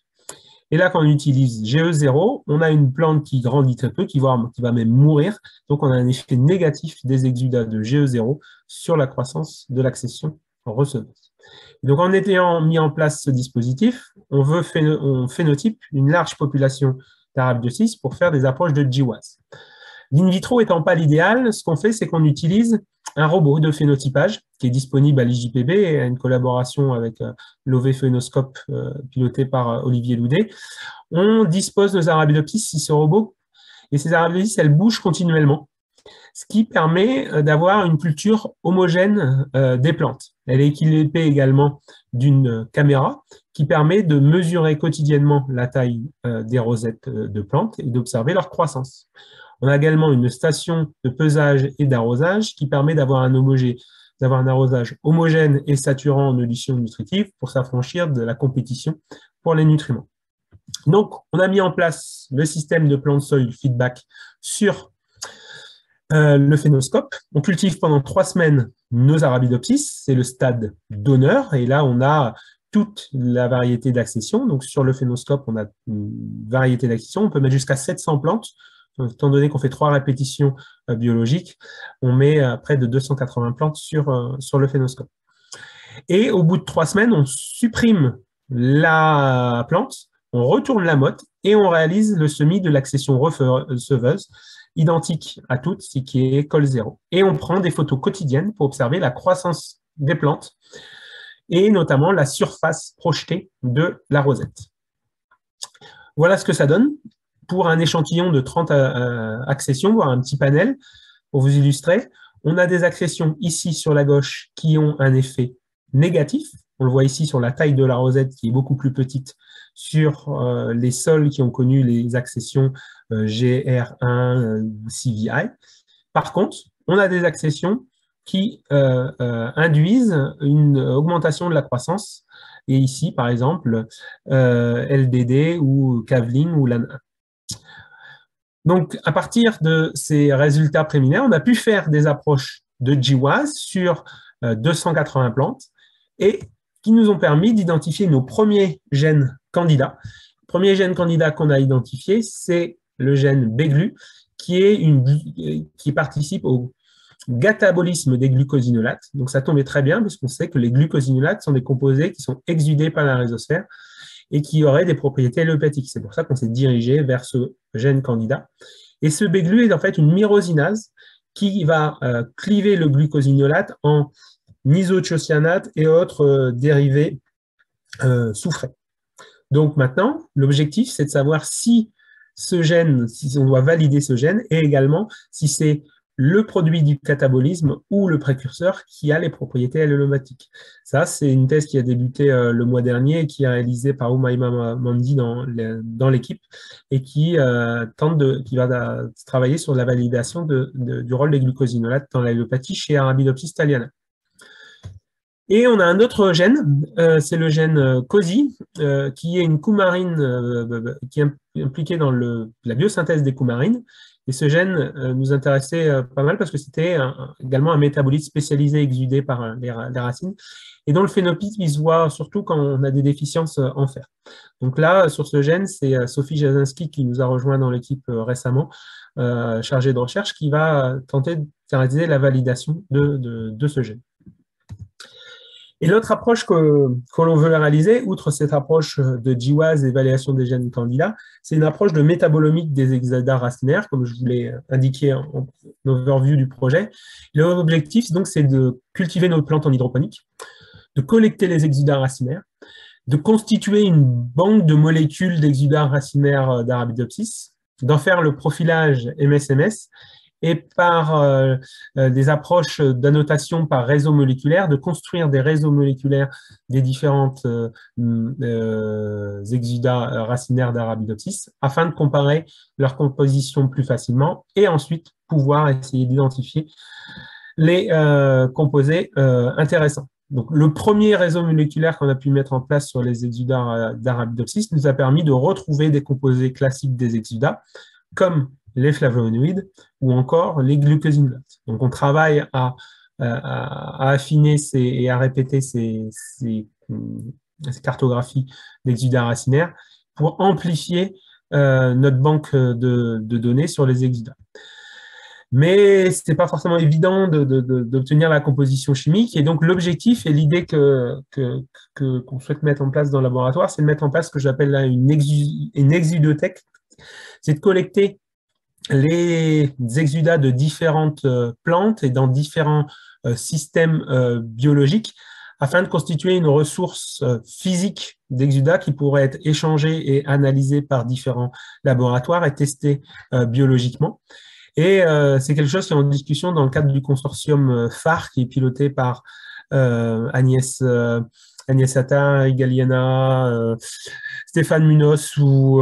Et là, quand on utilise GE0, on a une plante qui grandit très peu, qui va même mourir. Donc, on a un effet négatif des exudats de GE0 sur la croissance de l'accession receveuse. Donc, en ayant mis en place ce dispositif, on phénotype une large population d'Arabidopsis pour faire des approches de GWAS. L'in vitro étant pas l'idéal, ce qu'on fait, c'est qu'on utilise un robot de phénotypage qui est disponible à l'IJPB et à une collaboration avec l'OV Phénoscope piloté par Olivier Loudet. On dispose nos Arabidopsis sur ce robot et ces Arabidopsis, elles bougent continuellement, ce qui permet d'avoir une culture homogène des plantes. Elle est équipée également d'une caméra qui permet de mesurer quotidiennement la taille des rosettes de plantes et d'observer leur croissance. On a également une station de pesage et d'arrosage qui permet d'avoir un arrosage homogène et saturant en dilution nutritive pour s'affranchir de la compétition pour les nutriments. Donc, on a mis en place le système de Plant Soil Feedback sur le phénoscope. On cultive pendant 3 semaines nos Arabidopsis, c'est le stade donneur, et là, on a toute la variété d'accessions. Donc, sur le phénoscope, on a une variété d'accessions. On peut mettre jusqu'à 700 plantes. Étant donné qu'on fait 3 répétitions biologiques, on met près de 280 plantes sur le phénoscope. Et au bout de 3 semaines, on supprime la plante, on retourne la motte et on réalise le semis de l'accession receveuse, identique à toutes, ce qui est col 0. Et on prend des photos quotidiennes pour observer la croissance des plantes et notamment la surface projetée de la rosette. Voilà ce que ça donne pour un échantillon de 30 accessions, voire un petit panel, pour vous illustrer. On a des accessions ici sur la gauche qui ont un effet négatif. On le voit ici sur la taille de la rosette qui est beaucoup plus petite sur les sols qui ont connu les accessions GR1 ou CVI. Par contre, on a des accessions qui induisent une augmentation de la croissance. Et ici, par exemple, LDD ou Kavling ou LAN1. Donc, à partir de ces résultats préliminaires, on a pu faire des approches de GWAS sur 280 plantes et qui nous ont permis d'identifier nos premiers gènes candidats. Le premier gène candidat qu'on a identifié, c'est le gène BGLU, qui participe au catabolisme des glucosinolates. Donc, ça tombait très bien, puisqu'on sait que les glucosinolates sont des composés qui sont exudés par la rhizosphère et qui auraient des propriétés allélopathiques. C'est pour ça qu'on s'est dirigé vers ce gène candidat. Et ce BGLU est en fait une myrosinase qui va cliver le glucosinolate en isothiocyanate et autres dérivés soufrés. Donc maintenant, l'objectif, c'est de savoir si ce gène, si on doit valider ce gène, et également si c'est le produit du catabolisme ou le précurseur qui a les propriétés allélomatiques. Ça, c'est une thèse qui a débuté le mois dernier et qui est réalisée par Oumaima Mandi dans l'équipe et qui va travailler sur la validation du rôle des glucosinolates dans l'allélopathie chez Arabidopsis thaliana. Et on a un autre gène, c'est le gène COSI, qui est une coumarine qui est impliquée dans la biosynthèse des coumarines. Et ce gène nous intéressait pas mal parce que c'était également un métabolite spécialisé exudé par les racines et dont le phénotype il se voit surtout quand on a des déficiences en fer. Donc là, sur ce gène, c'est Sophie Jasinski qui nous a rejoint dans l'équipe récemment, chargée de recherche, qui va tenter de réaliser la validation de ce gène. Et l'autre approche que l'on veut réaliser, outre cette approche de GWAS, évaluation des gènes candidats, c'est une approche de métabolomique des exudats racinaires, comme je vous l'ai indiqué en overview du projet. L'objectif, donc, c'est de cultiver nos plantes en hydroponique, de collecter les exudats racinaires, de constituer une banque de molécules d'exudats racinaires d'Arabidopsis, d'en faire le profilage MS-MS, et par des approches d'annotation par réseau moléculaire, de construire des réseaux moléculaires des différentes exudats racinaires d'Arabidopsis afin de comparer leur composition plus facilement et ensuite pouvoir essayer d'identifier les composés intéressants. Donc, le premier réseau moléculaire qu'on a pu mettre en place sur les exudats d'Arabidopsis nous a permis de retrouver des composés classiques des exudats, comme les flavonoïdes ou encore les glucosinolates. Donc, on travaille à affiner et à répéter ces cartographies d'exudats racinaires pour amplifier notre banque de données sur les exudats. Mais ce n'est pas forcément évident d'obtenir la composition chimique. Et donc, l'objectif et l'idée qu'on souhaite mettre en place dans le laboratoire, c'est de mettre en place ce que j'appelle une exudothèque. C'est de collecter les exudats de différentes plantes et dans différents systèmes biologiques afin de constituer une ressource physique d'exudats qui pourrait être échangée et analysée par différents laboratoires et testée biologiquement. Et c'est quelque chose qui est en discussion dans le cadre du consortium phare qui est piloté par Agnès Attah, Igaliana, Stéphane Munoz ou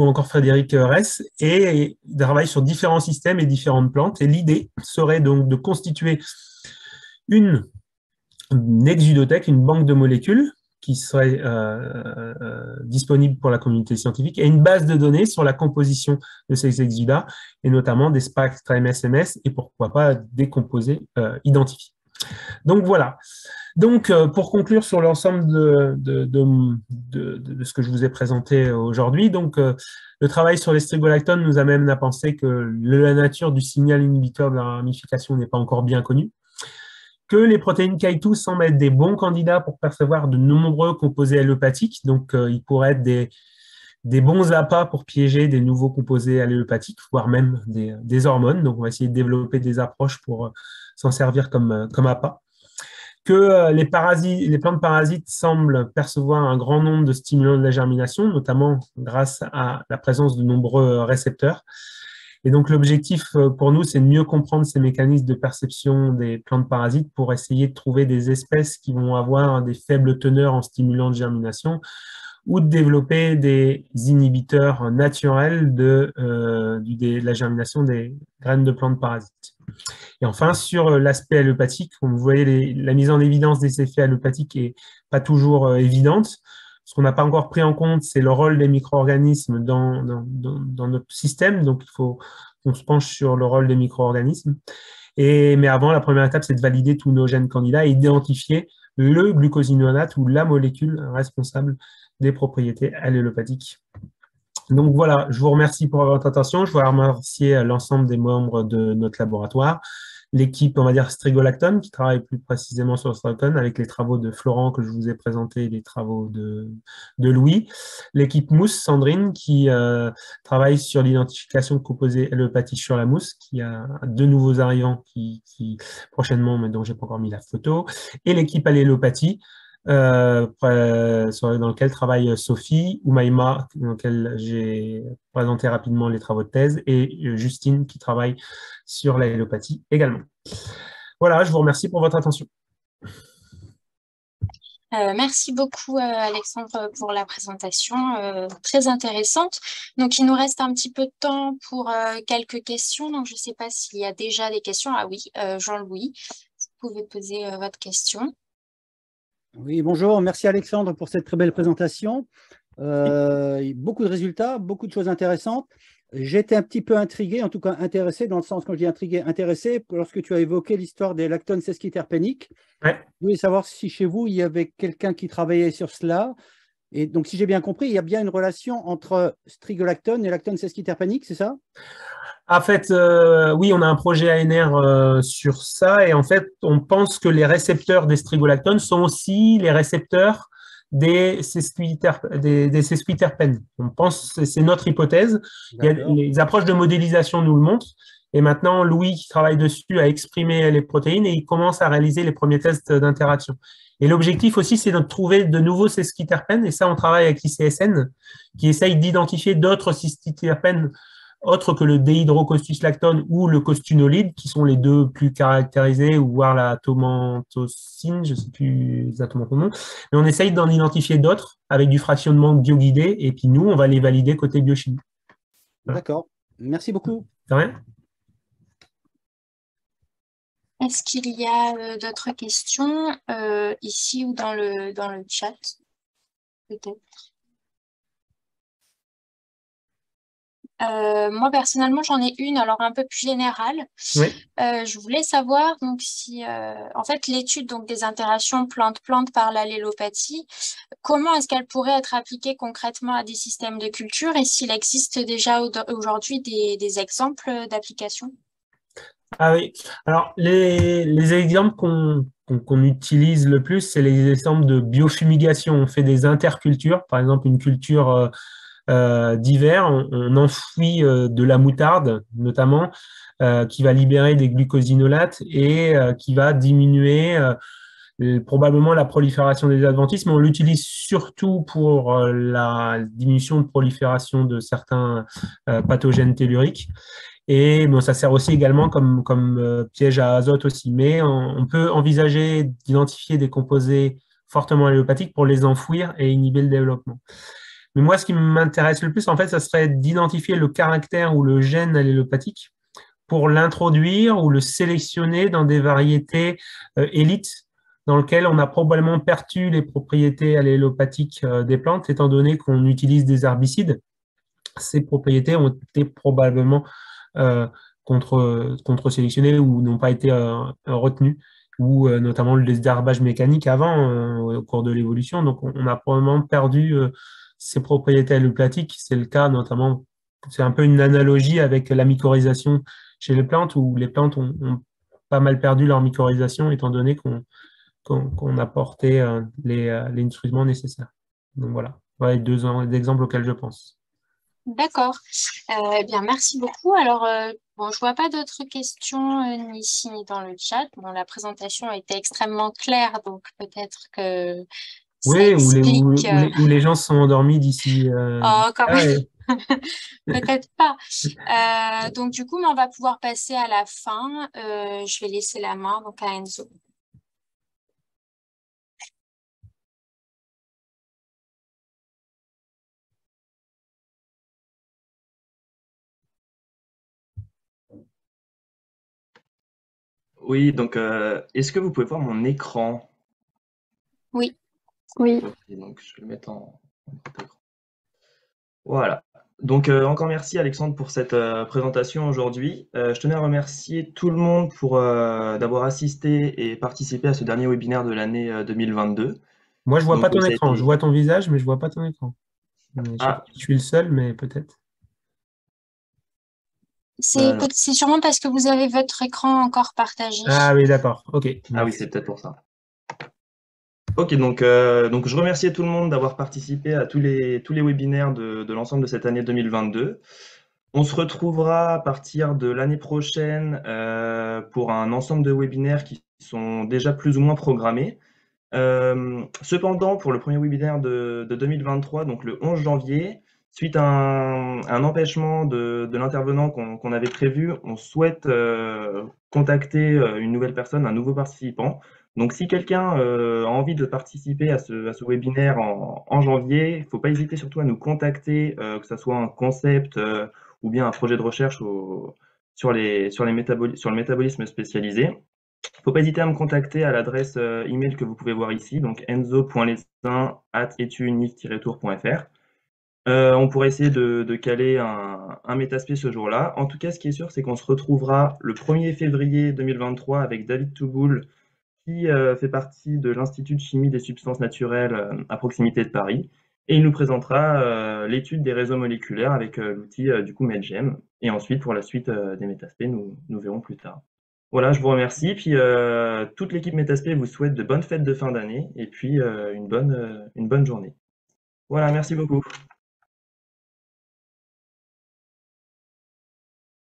encore Frédéric Ress, et ils travaillent sur différents systèmes et différentes plantes. Et l'idée serait donc de constituer une exudothèque, une banque de molécules qui serait disponible pour la communauté scientifique et une base de données sur la composition de ces exudats et notamment des spectres MS-MS et pourquoi pas des composés identifiés. Donc voilà. Donc, pour conclure sur l'ensemble de ce que je vous ai présenté aujourd'hui, donc le travail sur les strigolactones nous amène à penser que la nature du signal inhibiteur de la ramification n'est pas encore bien connue, que les protéines Ki2 semblent être des bons candidats pour percevoir de nombreux composés allélopathiques, donc ils pourraient être des bons appâts pour piéger des nouveaux composés allélopathiques, voire même des hormones. Donc, on va essayer de développer des approches pour s'en servir comme appât. Que les plantes parasites semblent percevoir un grand nombre de stimulants de la germination, notamment grâce à la présence de nombreux récepteurs. Et donc, l'objectif pour nous, c'est de mieux comprendre ces mécanismes de perception des plantes parasites pour essayer de trouver des espèces qui vont avoir des faibles teneurs en stimulants de germination ou de développer des inhibiteurs naturels de la germination des graines de plantes parasites. Et enfin, sur l'aspect allopathique, comme vous voyez, la mise en évidence des effets allopathiques n'est pas toujours évidente. Ce qu'on n'a pas encore pris en compte, c'est le rôle des micro-organismes dans notre système. Donc, il faut qu'on se penche sur le rôle des micro-organismes. Mais avant, la première étape, c'est de valider tous nos gènes candidats et identifier le glucosinolate ou la molécule responsable des propriétés allélopathiques. Donc voilà, je vous remercie pour votre attention. Je voudrais remercier l'ensemble des membres de notre laboratoire, l'équipe, on va dire, Strigolactone, qui travaille plus précisément sur le strigolactone, avec les travaux de Florent que je vous ai présentés, les travaux de Louis, l'équipe mousse, Sandrine, qui travaille sur l'identification de composés allélopathiques sur la mousse, qui a deux nouveaux arrivants qui prochainement, mais dont je n'ai pas encore mis la photo, et l'équipe allélopathie, dans lequel travaille Sophie, Oumaima, dans lequel j'ai présenté rapidement les travaux de thèse, et Justine, qui travaille sur l'allopathie également. Voilà, je vous remercie pour votre attention. Merci beaucoup, Alexandre, pour la présentation très intéressante. Donc, il nous reste un petit peu de temps pour quelques questions. Donc, je ne sais pas s'il y a déjà des questions. Ah oui, Jean-Louis, vous pouvez poser votre question. Oui, bonjour. Merci, Alexandre, pour cette très belle présentation. Beaucoup de résultats, beaucoup de choses intéressantes. J'étais un petit peu intrigué, en tout cas intéressé, dans le sens, quand je dis intrigué, intéressé, lorsque tu as évoqué l'histoire des lactones sesquiterpéniques. Ouais. Je voulais savoir si chez vous, il y avait quelqu'un qui travaillait sur cela. Et donc, si j'ai bien compris, il y a bien une relation entre strigolactone et lactone sesquiterpénique, c'est ça? En fait, oui, on a un projet ANR sur ça, et en fait, on pense que les récepteurs des strigolactones sont aussi les récepteurs des sesquiterpènes. On pense, c'est notre hypothèse. Les approches de modélisation nous le montrent. Et maintenant, Louis, qui travaille dessus, a exprimé les protéines et il commence à réaliser les premiers tests d'interaction. Et l'objectif aussi, c'est de trouver de nouveaux sesquiterpènes. Et ça, on travaille avec l'ICSN, qui essaye d'identifier d'autres sesquiterpènes autres que le déhydrocostus-lactone ou le costunolide, qui sont les deux plus caractérisés, ou voire la tomantosine, je ne sais plus exactement comment, mais on essaye d'en identifier d'autres avec du fractionnement bioguidé, et puis nous, on va les valider côté biochimie. Voilà. D'accord. Merci beaucoup. De rien. Est-ce qu'il y a d'autres questions ici ou dans le chat? Peut-être. Moi, personnellement, j'en ai une, alors un peu plus générale. Oui. Je voulais savoir donc si, en fait, l'étude donc des interactions plante-plante par l'allélopathie, comment est-ce qu'elle pourrait être appliquée concrètement à des systèmes de culture et s'il existe déjà aujourd'hui des exemples d'application? Ah oui. Alors, les exemples qu'on utilise le plus, c'est les exemples de biofumigation. On fait des intercultures, par exemple une culture d'hiver, on enfouit de la moutarde, notamment, qui va libérer des glucosinolates et qui va diminuer probablement la prolifération des adventices, mais on l'utilise surtout pour la diminution de prolifération de certains pathogènes telluriques. Et bon, ça sert aussi également comme piège à azote aussi. Mais on peut envisager d'identifier des composés fortement allélopathiques pour les enfouir et inhiber le développement. Mais moi, ce qui m'intéresse le plus, en fait, ça serait d'identifier le caractère ou le gène allélopathique pour l'introduire ou le sélectionner dans des variétés élites dans lesquelles on a probablement perdu les propriétés allélopathiques des plantes, étant donné qu'on utilise des herbicides. Ces propriétés ont été probablement contre-sélectionnées ou n'ont pas été retenues, ou notamment le désherbage mécanique avant, au cours de l'évolution. Donc, on a probablement perdu ces propriétés allélopathiques. C'est le cas notamment, c'est un peu une analogie avec la mycorhisation chez les plantes, où les plantes ont pas mal perdu leur mycorhisation, étant donné qu'on apportait les nutriments nécessaires. Donc voilà, voilà les deux exemples auxquels je pense. D'accord. Eh bien, merci beaucoup. Alors, bon, je vois pas d'autres questions ni ici ni dans le chat. Bon, la présentation a été extrêmement claire, donc peut-être que ça oui, explique. Où les gens se sont endormis d'ici. Oh, quand même. Ouais. Peut-être pas. Donc, du coup, on va pouvoir passer à la fin. Je vais laisser la main donc à Enzo. Oui, donc est-ce que vous pouvez voir mon écran? Oui. Oui. Ok, donc je vais le mettre en grand écran. Voilà. Donc encore merci Alexandre pour cette présentation aujourd'hui. Je tenais à remercier tout le monde pour d'avoir assisté et participé à ce dernier webinaire de l'année 2022. Moi, je vois Donc, pas ton ça a écran. été- Je vois ton visage, mais je vois pas ton écran. Je sais pas Ah, si je suis le seul, mais peut-être. C'est non. sûrement parce que vous avez votre écran encore partagé. Ah oui, d'accord. Ok. Ah oui, Merci. c'est peut-être pour ça. Ok, donc je remerciais tout le monde d'avoir participé à tous les webinaires de l'ensemble de cette année 2022. On se retrouvera à partir de l'année prochaine pour un ensemble de webinaires qui sont déjà plus ou moins programmés. Cependant, pour le premier webinaire de 2023, donc le 11 janvier, suite à un empêchement de l'intervenant qu'on avait prévu, on souhaite contacter une nouvelle personne, un nouveau participant. Donc si quelqu'un a envie de participer à ce webinaire en janvier, il ne faut pas hésiter surtout à nous contacter, que ce soit un concept ou bien un projet de recherche sur le métabolisme spécialisé. Il ne faut pas hésiter à me contacter à l'adresse email que vous pouvez voir ici, donc enzo.lesin@etunif-tour.fr. On pourrait essayer de caler un métaspé ce jour-là. En tout cas, ce qui est sûr, c'est qu'on se retrouvera le 1er février 2023 avec David Touboul, qui fait partie de l'Institut de chimie des substances naturelles à proximité de Paris. Et il nous présentera l'étude des réseaux moléculaires avec l'outil du coup MedGem. Et ensuite, pour la suite des métaspés, nous verrons plus tard. Voilà, je vous remercie. Puis toute l'équipe Métaspé vous souhaite de bonnes fêtes de fin d'année et puis une bonne journée. Voilà, merci beaucoup.